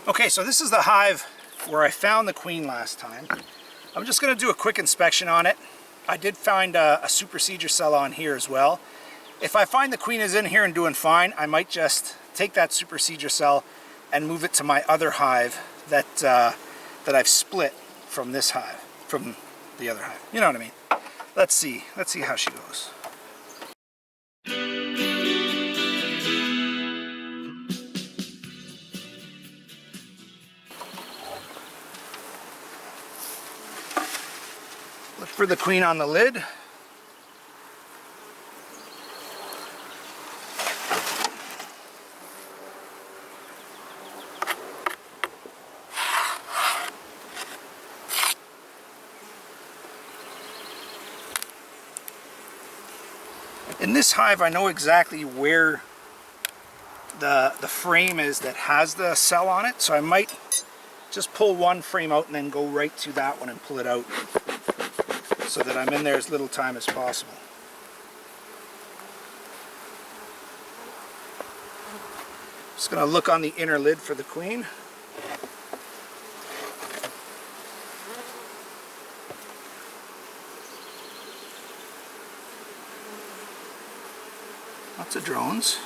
Okay, so this is the hive where I found the queen last time. I'm just going to do a quick inspection on it. I did find a supersedure cell on here as well. If I find the queen is in here and doing fine, I might just take that supersedure cell and move it to my other hive that I've split from this hive, from the other hive. You know what I mean? Let's see how she goes. Look for the queen on the lid. In this hive, I know exactly where the frame is that has the cell on it, so I might just pull one frame out and then go right to that one and pull it out so that I'm in there as little time as possible. Just going to look on the inner lid for the queen. Lots of drones.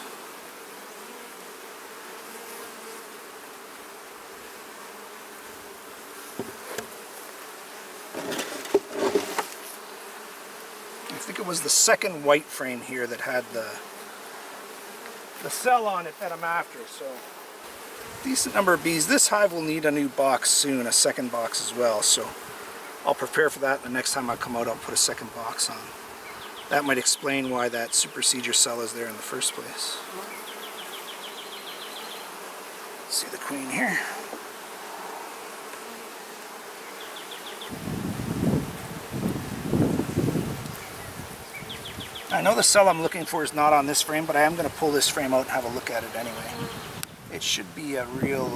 I think it was the second white frame here that had the cell on it that I'm after. So decent number of bees. This hive will need a new box soon, a second box as well. So I'll prepare for that. The next time I come out, I'll put a second box on. That might explain why that supersedure cell is there in the first place. Let's see the queen here. I know the cell I'm looking for is not on this frame, but I am going to pull this frame out and have a look at it anyway. It should be a real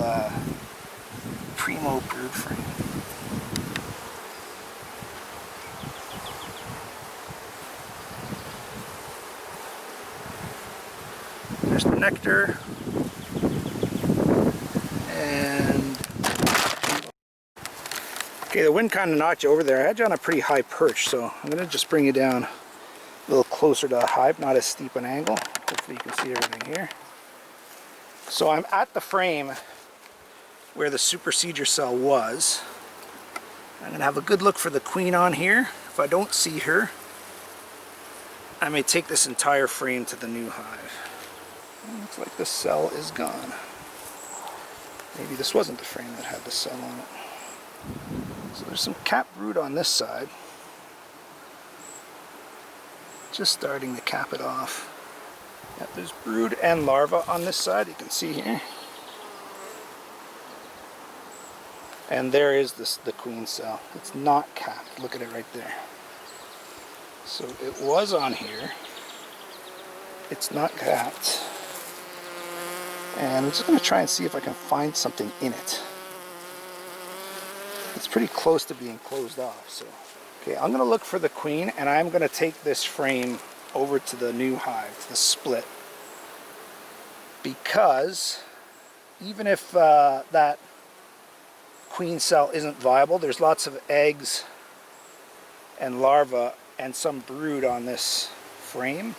primo brood frame. There's the nectar. And okay, the wind kind of knocked you over there. I had you on a pretty high perch, so I'm going to just bring you down a little closer to the hive, not as steep an angle. Hopefully you can see everything here. So I'm at the frame where the supersedure cell was. I'm going to have a good look for the queen on here. If I don't see her, I may take this entire frame to the new hive. Looks like the cell is gone. Maybe this wasn't the frame that had the cell on it. So there's some cap brood on this side. Just starting to cap it off. Yeah, there's brood and larva on this side, you can see here. And there is the queen cell. It's not capped. Look at it right there. So it was on here. It's not capped. And I'm just going to try and see if I can find something in it. It's pretty close to being closed off. So, okay, I'm going to look for the queen, and I'm going to take this frame over to the new hive, the split. Because even if that queen cell isn't viable, there's lots of eggs and larvae and some brood on this frame.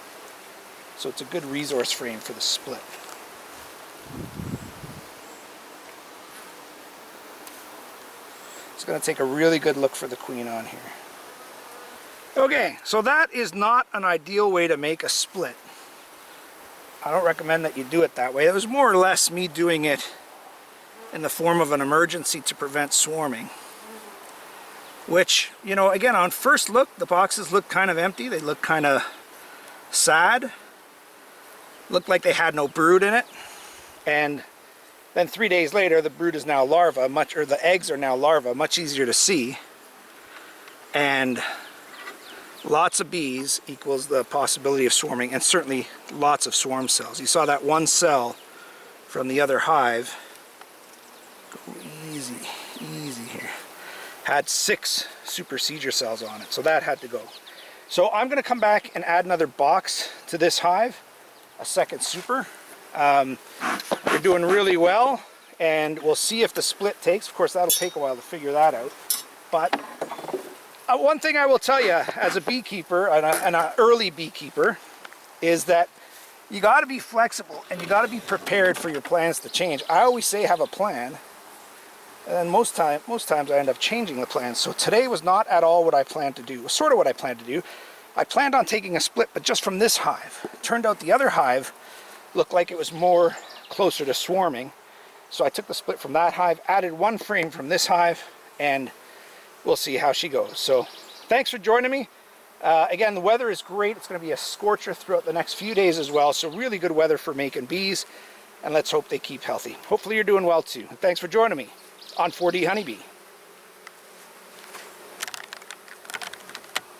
So it's a good resource frame for the split. Just going to take a really good look for the queen on here. Okay, so that is not an ideal way to make a split. I don't recommend that you do it that way. It was more or less me doing it in the form of an emergency to prevent swarming. Which, you know, again, on first look, the boxes look kind of empty. They look kind of sad. Looked like they had no brood in it. And then 3 days later, the brood is now larva, or the eggs are now larva, much easier to see. And lots of bees equals the possibility of swarming, and certainly lots of swarm cells. You saw that one cell from the other hive. Go easy, easy here. Had 6 supersedure cells on it, so that had to go. So I'm going to come back and add another box to this hive, a second super. We're doing really well and we'll see if the split takes. Of course, that'll take a while to figure that out. But one thing I will tell you as a beekeeper and an early beekeeper is that you got to be flexible and you got to be prepared for your plans to change. I always say have a plan, and then most times I end up changing the plan. So today was not at all what I planned to do. It was sort of what I planned to do. I planned on taking a split, but just from this hive. It turned out the other hive looked like it was more closer to swarming. So I took the split from that hive, added one frame from this hive, and we'll see how she goes. So thanks for joining me. Again, the weather is great. It's going to be a scorcher throughout the next few days as well. So really good weather for making bees, and let's hope they keep healthy. Hopefully you're doing well too. And thanks for joining me on 4D Honeybee.